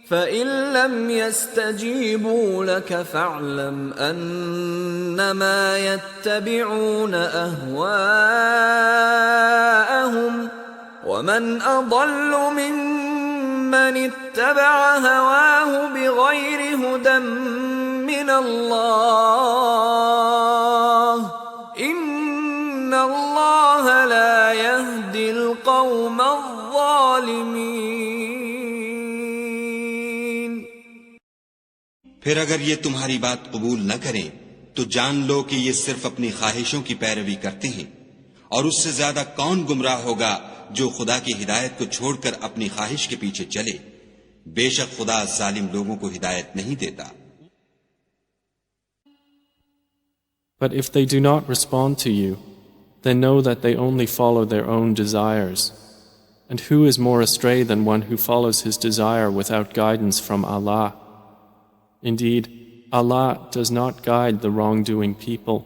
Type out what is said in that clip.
فَإِن لَّمْ يَسْتَجِيبُوا لَكَ فَاعْلَمْ أَنَّمَا يَتَّبِعُونَ أَهْوَاءَهُمْ وَمَنْ أَضَلُّ مِمَّنِ اتَّبَعَ هَوَاهُ بِغَيْرِ هُدًى مِّنَ اللَّهِ إِنَّ اللَّهَ لَا يَهْدِي الْقَوْمَ الظَّالِمِينَ۔ پھر اگر یہ تمہاری بات قبول نہ کریں تو جان لو کہ یہ صرف اپنی خواہشوں کی پیروی کرتے ہیں، اور اس سے زیادہ کون گمراہ ہوگا جو خدا کی ہدایت کو چھوڑ کر اپنی خواہش کے پیچھے چلے۔ بے شک خدا ظالم لوگوں کو ہدایت نہیں دیتا۔ But if they do not respond to you, then know that they only follow their own desires. And who is more astray than one who follows his desire without guidance from Allah? Indeed, Allah does not guide the wrongdoing people.